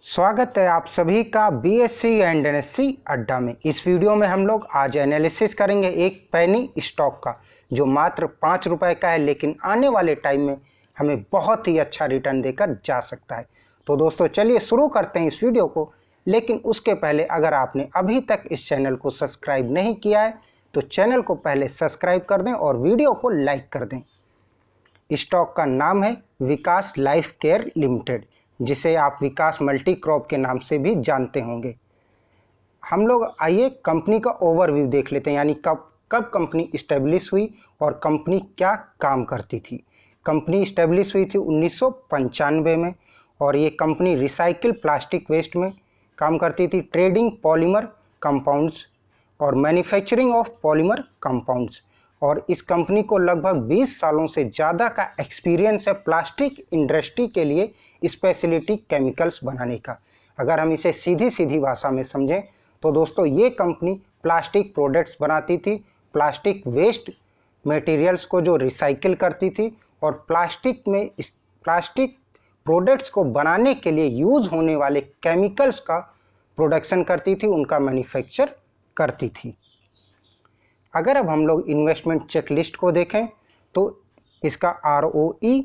स्वागत है आप सभी का बीएससी एंड एनएससी अड्डा में। इस वीडियो में हम लोग आज एनालिसिस करेंगे एक पेनी स्टॉक का जो मात्र 5 रुपए का है, लेकिन आने वाले टाइम में हमें बहुत ही अच्छा रिटर्न देकर जा सकता है। तो दोस्तों चलिए शुरू करते हैं इस वीडियो को। लेकिन उसके पहले अगर आपने अभी तक इस चैनल को सब्सक्राइब नहीं किया है तो चैनल को पहले सब्सक्राइब कर दें और वीडियो को लाइक कर दें। स्टॉक का नाम है विकास लाइफ केयर लिमिटेड, जिसे आप विकास मल्टी क्रॉप के नाम से भी जानते होंगे। हम लोग आइए कंपनी का ओवरव्यू देख लेते हैं, यानी कब कंपनी इस्टेब्लिश हुई और कंपनी क्या काम करती थी। कंपनी इस्टेब्लिश हुई थी 1995 में और ये कंपनी रिसाइकिल प्लास्टिक वेस्ट में काम करती थी, ट्रेडिंग पॉलीमर कंपाउंड्स और मैन्युफैक्चरिंग ऑफ पॉलीमर कंपाउंड्स। और इस कंपनी को लगभग 20 सालों से ज़्यादा का एक्सपीरियंस है प्लास्टिक इंडस्ट्री के लिए स्पेशलिटी केमिकल्स बनाने का। अगर हम इसे सीधी सीधी भाषा में समझें तो दोस्तों ये कंपनी प्लास्टिक प्रोडक्ट्स बनाती थी, प्लास्टिक वेस्ट मटेरियल्स को जो रिसाइकिल करती थी और प्लास्टिक प्रोडक्ट्स को बनाने के लिए यूज़ होने वाले केमिकल्स का प्रोडक्शन करती थी, उनका मैन्युफैक्चर करती थी। अगर अब हम लोग इन्वेस्टमेंट चेकलिस्ट को देखें तो इसका ROE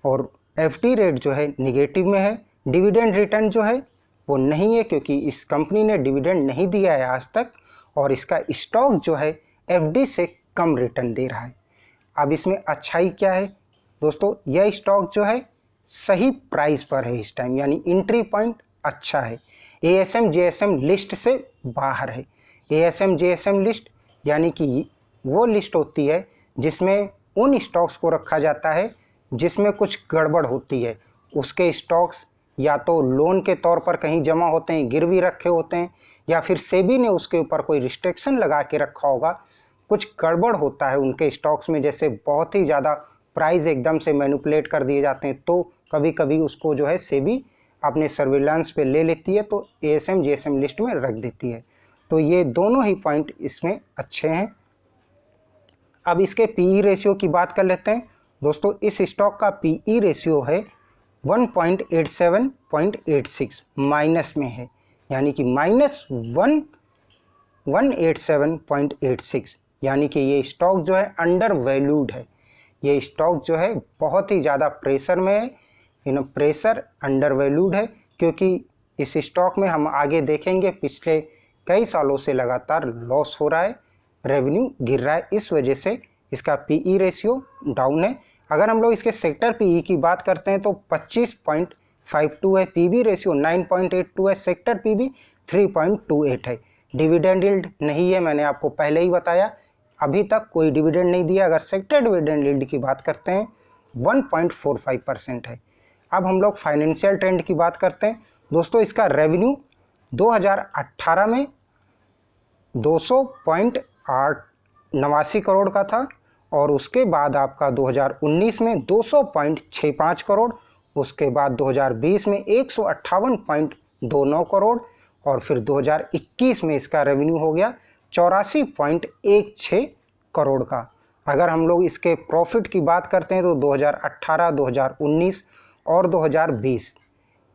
और FD रेट जो है निगेटिव में है। डिविडेंड रिटर्न जो है वो नहीं है क्योंकि इस कंपनी ने डिविडेंड नहीं दिया है आज तक, और इसका स्टॉक जो है FD से कम रिटर्न दे रहा है। अब इसमें अच्छाई क्या है दोस्तों, यह स्टॉक जो है सही प्राइस पर है इस टाइम, यानी एंट्री पॉइंट अच्छा है। ASM JSM लिस्ट से बाहर है। ASM JSM लिस्ट यानी कि वो लिस्ट होती है जिसमें उन स्टॉक्स को रखा जाता है जिसमें कुछ गड़बड़ होती है। उसके स्टॉक्स या तो लोन के तौर पर कहीं जमा होते हैं, गिरवी रखे होते हैं, या फिर सेबी ने उसके ऊपर कोई रिस्ट्रिक्शन लगा के रखा होगा। कुछ गड़बड़ होता है उनके स्टॉक्स में, जैसे बहुत ही ज़्यादा प्राइस एकदम से मैनिपुलेट कर दिए जाते हैं, तो कभी कभी उसको जो है सेबी अपने सर्विलांस पे ले लेती है, तो ASM JSM लिस्ट में रख देती है। तो ये दोनों ही पॉइंट इसमें अच्छे हैं। अब इसके PE रेशियो की बात कर लेते हैं दोस्तों। इस स्टॉक का PE रेशियो है 1.87.86, माइनस में है, यानी कि -187.86, यानी कि ये स्टॉक जो है अंडर वैल्यूड है। ये स्टॉक जो है बहुत ही ज़्यादा प्रेशर में है, प्रेशर अंडर वैल्यूड है, क्योंकि इस स्टॉक में हम आगे देखेंगे पिछले कई सालों से लगातार लॉस हो रहा है, रेवेन्यू गिर रहा है, इस वजह से इसका PE रेशियो डाउन है। अगर हम लोग इसके सेक्टर PE की बात करते हैं तो 25.52 है, PB रेशियो 9.82 है, सेक्टर PB 3.28 है। डिविडेंड यील्ड नहीं है, मैंने आपको पहले ही बताया, अभी तक कोई डिविडेंड नहीं दिया। अगर सेक्टर डिविडेंड यील्ड की बात करते हैं 1.45% है। अब हम लोग फाइनेंशियल ट्रेंड की बात करते हैं दोस्तों। इसका रेवेन्यू 2018 में 200.89 करोड़ का था, और उसके बाद आपका 2019 में 200.65 करोड़, उसके बाद 2020 में 158.29 करोड़, और फिर 2021 में इसका रेवेन्यू हो गया 84.16 करोड़ का। अगर हम लोग इसके प्रॉफिट की बात करते हैं तो 2018, 2019 और 2020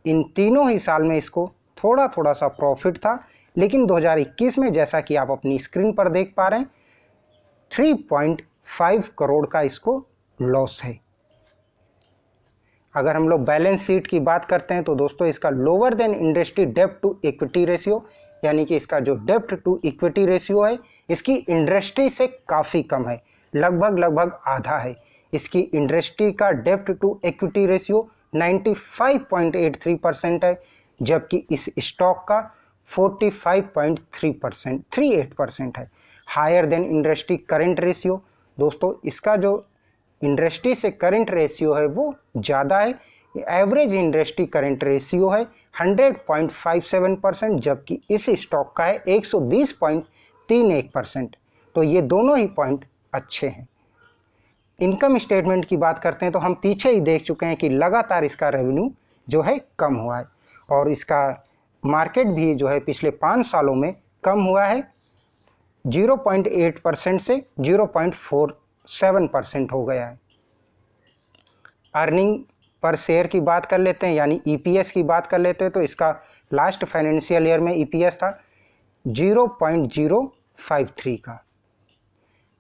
इन तीनों ही साल में इसको थोड़ा सा प्रॉफिट था, लेकिन 2021 में जैसा कि आप अपनी स्क्रीन पर देख पा रहे हैं 3.5 करोड़ का इसको लॉस है। अगर हम लोग बैलेंस शीट की बात करते हैं तो दोस्तों इसका लोअर देन इंडस्ट्री डेब्ट टू इक्विटी रेशियो, यानी कि इसका जो डेब्ट टू इक्विटी रेशियो है इसकी इंडस्ट्री से काफ़ी कम है, लगभग आधा है। इसकी इंडस्ट्री का डेब्ट टू इक्विटी रेशियो 95.83% है, जबकि इस स्टॉक का 45.38% है। Higher than industry current ratio, दोस्तों इसका जो इंडस्ट्री से करंट रेशियो है वो ज़्यादा है। एवरेज इंडस्ट्री करंट रेशियो है 100.57%, जबकि इस स्टॉक का है 120.31%। तो ये दोनों ही पॉइंट अच्छे हैं। इनकम स्टेटमेंट की बात करते हैं तो हम पीछे ही देख चुके हैं कि लगातार इसका रेवेन्यू जो है कम हुआ है, और इसका मार्केट भी जो है पिछले 5 सालों में कम हुआ है, 0.8% से 0.47% हो गया है। अर्निंग पर शेयर की बात कर लेते हैं यानी ईपीएस की बात कर लेते हैं, तो इसका लास्ट फाइनेंशियल ईयर में ईपीएस था 0.053 का।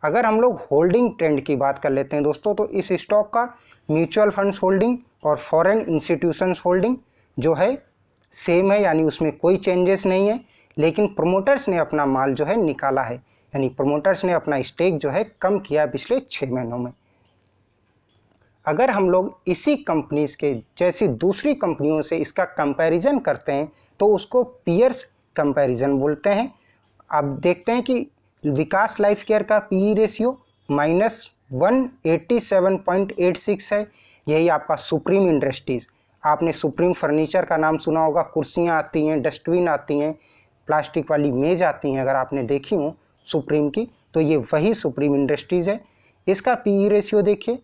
अगर हम लोग होल्डिंग ट्रेंड की बात कर लेते हैं दोस्तों, तो इस स्टॉक का म्यूचुअल फंड्स होल्डिंग और फॉरेन इंस्टीट्यूशंस होल्डिंग जो है सेम है, यानी उसमें कोई चेंजेस नहीं है, लेकिन प्रोमोटर्स ने अपना माल जो है निकाला है, यानी प्रोमोटर्स ने अपना स्टेक जो है कम किया पिछले 6 महीनों में। अगर हम लोग इसी कंपनीज के जैसी दूसरी कंपनियों से इसका कंपैरिजन करते हैं तो उसको पीयर्स कंपैरिजन बोलते हैं। अब देखते हैं कि विकास लाइफ केयर का पीई रेशियो -187.86 है। यही आपका सुप्रीम इंडस्ट्रीज, आपने सुप्रीम फर्नीचर का नाम सुना होगा, कुर्सियाँ आती हैं, डस्टबिन आती हैं, प्लास्टिक वाली मेज आती हैं, अगर आपने देखी हो सुप्रीम की, तो ये वही सुप्रीम इंडस्ट्रीज है। इसका पीई रेशियो देखिए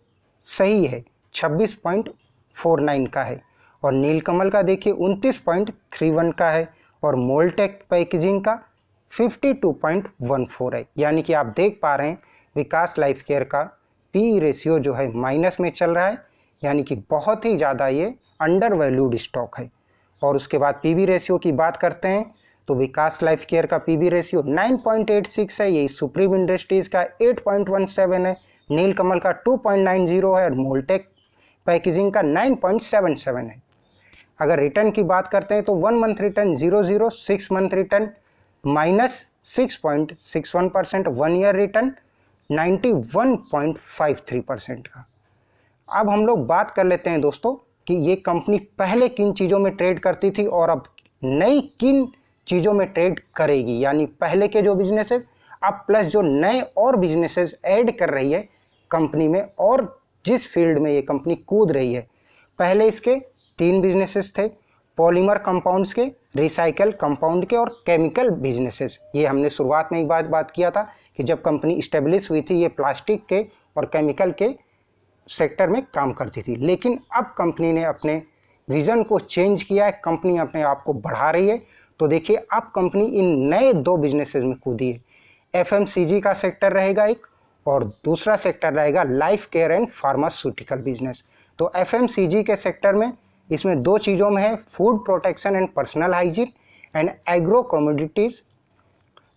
सही है, 26.49 का है, और नीलकमल का देखिए 29.31 का है, और मोल्टेक पैकेजिंग का 52.14 है। यानी कि आप देख पा रहे हैं विकास लाइफ केयर का पी रेशियो जो है माइनस में चल रहा है, यानी कि बहुत ही ज़्यादा ये अंडर वैल्यूड स्टॉक है। और उसके बाद पीबी रेशियो की बात करते हैं तो विकास लाइफ केयर का पीबी रेशियो 9.86 है, यही सुप्रीम इंडस्ट्रीज़ का 8.17 है, नीलकमल का 2.90 है, और मोल्टेक पैकेजिंग का 9.77 है। अगर रिटर्न की बात करते हैं तो 1 month return 0, 6 month return -6.61%, 1 year return 91.53% का। अब हम लोग बात कर लेते हैं दोस्तों कि ये कंपनी पहले किन चीज़ों में ट्रेड करती थी और अब नई किन चीज़ों में ट्रेड करेगी, यानी पहले के जो बिजनेसेस अब प्लस जो नए और बिजनेसेस ऐड कर रही है कंपनी में, और जिस फील्ड में ये कंपनी कूद रही है। पहले इसके 3 बिजनेसेस थे, पॉलीमर कंपाउंड्स के, रिसाइकल कंपाउंड के, और केमिकल बिजनेसेस। ये हमने शुरुआत में एक बात किया था कि जब कंपनी इस्टेब्लिश हुई थी ये प्लास्टिक के और केमिकल के सेक्टर में काम करती थी, लेकिन अब कंपनी ने अपने विज़न को चेंज किया है, कंपनी अपने आप को बढ़ा रही है। तो देखिए अब कंपनी इन नए 2 बिजनेसेस में कूदी है। एफएमसीजी का सेक्टर रहेगा एक, और दूसरा सेक्टर रहेगा life care and pharmaceutical business. तो एफएमसीजी के सेक्टर में इसमें 2 चीज़ों में है, food protection and personal hygiene and agro commodities.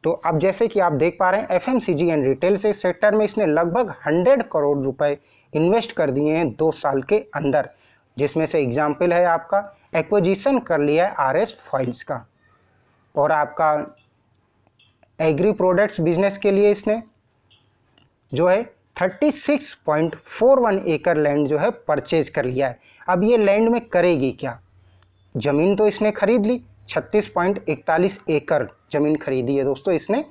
तो अब जैसे कि आप देख पा रहे हैं एफएमसीजी एंड रिटेल से सेक्टर में इसने लगभग 100 करोड़ रुपए इन्वेस्ट कर दिए हैं 2 साल के अंदर, जिसमें से एग्जाम्पल है आपका एक्विजिशन कर लिया है आरएस फाइल्स का, और आपका एग्री प्रोडक्ट्स बिजनेस के लिए इसने जो है 36.41 एकड़ लैंड जो है परचेज कर लिया है। अब ये लैंड में करेगी क्या? ज़मीन तो इसने खरीद ली, 36.41 एकड़ ज़मीन खरीदी है दोस्तों इसने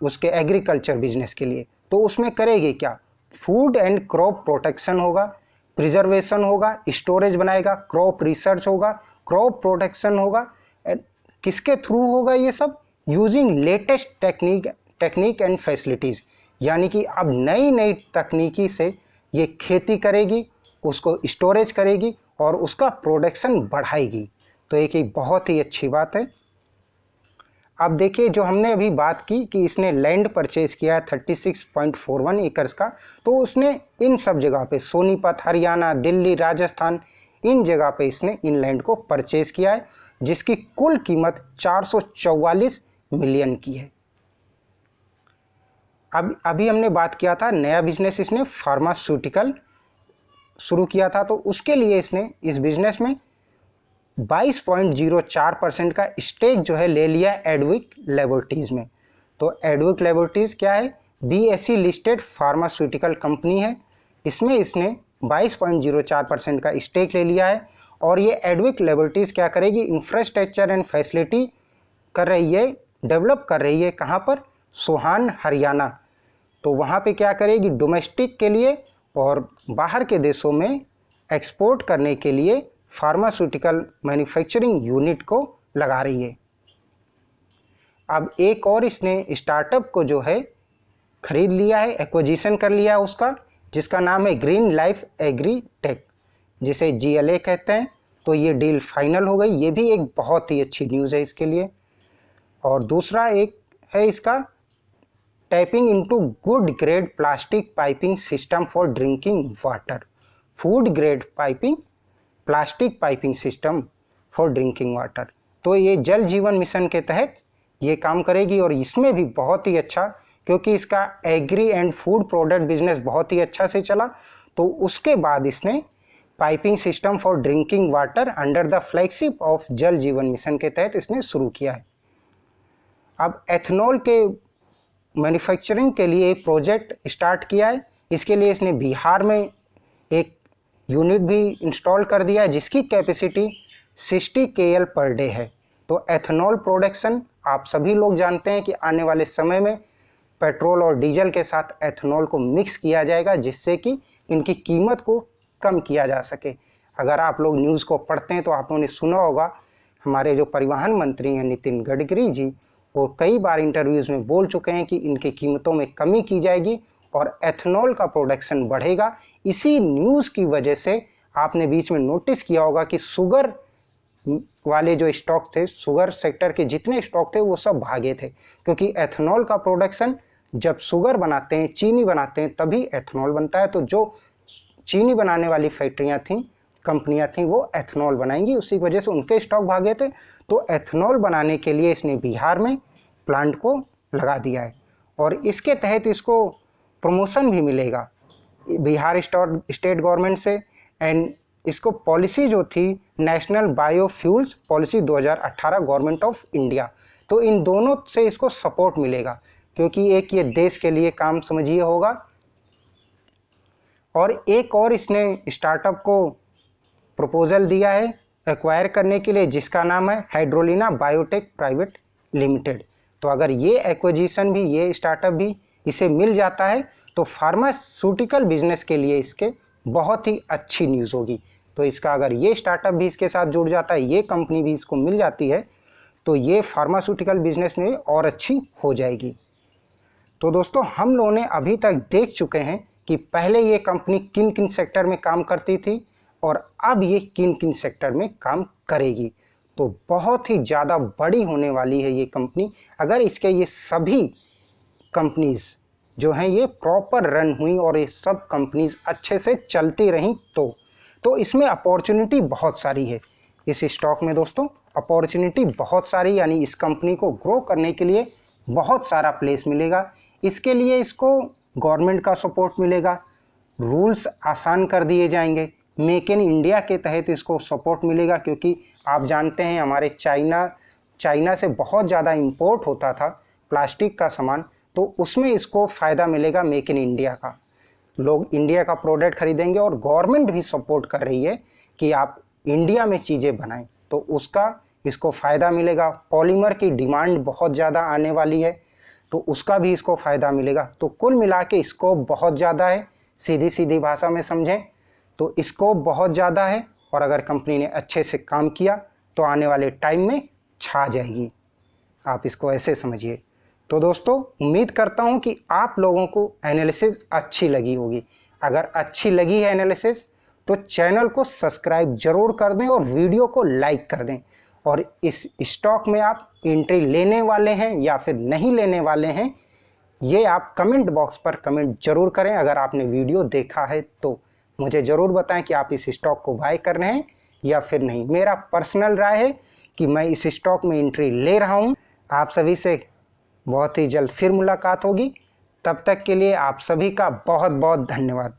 उसके एग्रीकल्चर बिजनेस के लिए। तो उसमें करेगी क्या? फूड एंड क्रॉप प्रोटेक्शन होगा, प्रिजर्वेशन होगा, स्टोरेज बनाएगा, क्रॉप रिसर्च होगा, क्रॉप प्रोटेक्शन होगा। किसके थ्रू होगा ये सब? Using latest technique and facilities, यानी कि अब नई नई तकनीकी से ये खेती करेगी, उसको स्टोरेज करेगी और उसका प्रोडक्शन बढ़ाएगी। तो एक बहुत ही अच्छी बात है। अब देखिए जो हमने अभी बात की कि इसने लैंड परचेज किया है 36.41 एकर्स का, तो उसने इन सब जगह पे सोनीपत, हरियाणा, दिल्ली, राजस्थान, इन जगह पे इसने इन लैंड को परचेज किया है, जिसकी कुल कीमत 444 मिलियन की है। अब अभी हमने बात किया था नया बिजनेस इसने फार्मास्यूटिकल शुरू किया था, तो उसके लिए इसने इस बिजनेस में 22.04% का स्टेक जो है ले लिया एडविक लेबोरेटरीज़ में। तो एडविक लेबोरेटरीज़ क्या है? बीएसई लिस्टेड फार्मास्यूटिकल कंपनी है, इसमें इसने 22.04% का स्टेक ले लिया है। और ये एडविक लेबोरेटरीज़ क्या करेगी? इंफ्रास्ट्रक्चर एंड फैसिलिटी कर रही है, डेवलप कर रही है। कहाँ पर? सोहान, हरियाणा। तो वहाँ पे क्या करेगी? डोमेस्टिक के लिए और बाहर के देशों में एक्सपोर्ट करने के लिए फार्मास्यूटिकल मैन्युफैक्चरिंग यूनिट को लगा रही है। अब एक और इसने स्टार्टअप को जो है खरीद लिया है, एक्विजिशन कर लिया है उसका, जिसका नाम है ग्रीन लाइफ एग्री टेक, जिसे GLA कहते हैं। तो ये डील फाइनल हो गई, ये भी एक बहुत ही अच्छी न्यूज़ है इसके लिए। और दूसरा एक है इसका tapping into good grade plastic piping system for drinking water food grade piping plastic piping system for drinking water. तो ये जल जीवन मिशन के तहत ये काम करेगी और इसमें भी बहुत ही अच्छा, क्योंकि इसका agri and food product business बहुत ही अच्छा से चला, तो उसके बाद इसने piping system for drinking water under the flagship of Jal Jeevan mission के तहत इसने शुरू किया है। अब एथनॉल के मैन्युफैक्चरिंग के लिए एक प्रोजेक्ट स्टार्ट किया है। इसके लिए इसने बिहार में एक यूनिट भी इंस्टॉल कर दिया है जिसकी कैपेसिटी 60 KL पर डे है। तो एथनॉल प्रोडक्शन आप सभी लोग जानते हैं कि आने वाले समय में पेट्रोल और डीजल के साथ एथनॉल को मिक्स किया जाएगा, जिससे कि इनकी कीमत को कम किया जा सके। अगर आप लोग न्यूज़ को पढ़ते हैं तो आप लोगों ने सुना होगा, हमारे जो परिवहन मंत्री हैं नितिन गडकरी जी, वो कई बार इंटरव्यूज़ में बोल चुके हैं कि इनकी कीमतों में कमी की जाएगी और एथनॉल का प्रोडक्शन बढ़ेगा। इसी न्यूज़ की वजह से आपने बीच में नोटिस किया होगा कि शुगर वाले जो स्टॉक थे, शुगर सेक्टर के जितने स्टॉक थे वो सब भागे थे, क्योंकि एथनॉल का प्रोडक्शन, जब शुगर बनाते हैं, चीनी बनाते हैं, तभी एथनॉल बनता है। तो जो चीनी बनाने वाली फैक्ट्रियां थीं, कंपनियां थीं, वो एथनॉल बनाएंगी, उसी वजह से उनके स्टॉक भागे थे। तो एथनॉल बनाने के लिए इसने बिहार में प्लांट को लगा दिया है और इसके तहत इसको प्रमोशन भी मिलेगा बिहार स्टेट गवर्नमेंट से। एंड इसको पॉलिसी जो थी national biofuels policy 2018 government of India, तो इन दोनों से इसको सपोर्ट मिलेगा, क्योंकि एक ये देश के लिए काम समझिए होगा और एक और इसने स्टार्टअप को प्रपोजल दिया है एक्वायर करने के लिए, जिसका नाम है हाइड्रोलिना बायोटेक प्राइवेट लिमिटेड। तो अगर ये एक्विजिशन भी, ये स्टार्टअप भी इसे मिल जाता है तो फार्मास्यूटिकल बिजनेस के लिए इसके बहुत ही अच्छी न्यूज़ होगी। तो इसका अगर ये स्टार्टअप भी इसके साथ जुड़ जाता है, ये कंपनी भी इसको मिल जाती है, तो ये फार्मास्यूटिकल बिजनेस में और अच्छी हो जाएगी। तो दोस्तों, हम लोगों ने अभी तक देख चुके हैं कि पहले ये कंपनी किन किन सेक्टर में काम करती थी और अब ये किन किन सेक्टर में काम करेगी। तो बहुत ही ज़्यादा बड़ी होने वाली है ये कंपनी। अगर इसके ये सभी कंपनीज़ जो हैं ये प्रॉपर रन हुई और ये सब कंपनीज़ अच्छे से चलती रहीं तो इसमें अपॉर्चुनिटी बहुत सारी है। इस स्टॉक में दोस्तों अपॉर्चुनिटी बहुत सारी, यानी इस कंपनी को ग्रो करने के लिए बहुत सारा प्लेस मिलेगा। इसके लिए इसको गवर्नमेंट का सपोर्ट मिलेगा, रूल्स आसान कर दिए जाएंगे, मेक इन इंडिया के तहत इसको सपोर्ट मिलेगा, क्योंकि आप जानते हैं हमारे चाइना से बहुत ज़्यादा इंपोर्ट होता था प्लास्टिक का सामान, तो उसमें इसको फ़ायदा मिलेगा मेक इन इंडिया का। लोग इंडिया का प्रोडक्ट खरीदेंगे और गवर्नमेंट भी सपोर्ट कर रही है कि आप इंडिया में चीज़ें बनाएं, तो उसका इसको फ़ायदा मिलेगा। पॉलीमर की डिमांड बहुत ज़्यादा आने वाली है, तो उसका भी इसको फ़ायदा मिलेगा। तो कुल मिला के स्कोप बहुत ज़्यादा है, सीधी सीधी भाषा में समझें तो स्कोप बहुत ज़्यादा है, और अगर कंपनी ने अच्छे से काम किया तो आने वाले टाइम में छा जाएगी। आप इसको ऐसे समझिए। तो दोस्तों, उम्मीद करता हूं कि आप लोगों को एनालिसिस अच्छी लगी होगी। अगर अच्छी लगी है एनालिसिस तो चैनल को सब्सक्राइब जरूर कर दें और वीडियो को लाइक कर दें। और इस स्टॉक में आप एंट्री लेने वाले हैं या फिर नहीं लेने वाले हैं, ये आप कमेंट बॉक्स पर कमेंट जरूर करें। अगर आपने वीडियो देखा है तो मुझे ज़रूर बताएं कि आप इस स्टॉक को बाय कर रहे हैं या फिर नहीं। मेरा पर्सनल राय है कि मैं इस स्टॉक में एंट्री ले रहा हूं। आप सभी से बहुत ही जल्द फिर मुलाकात होगी। तब तक के लिए आप सभी का बहुत बहुत धन्यवाद।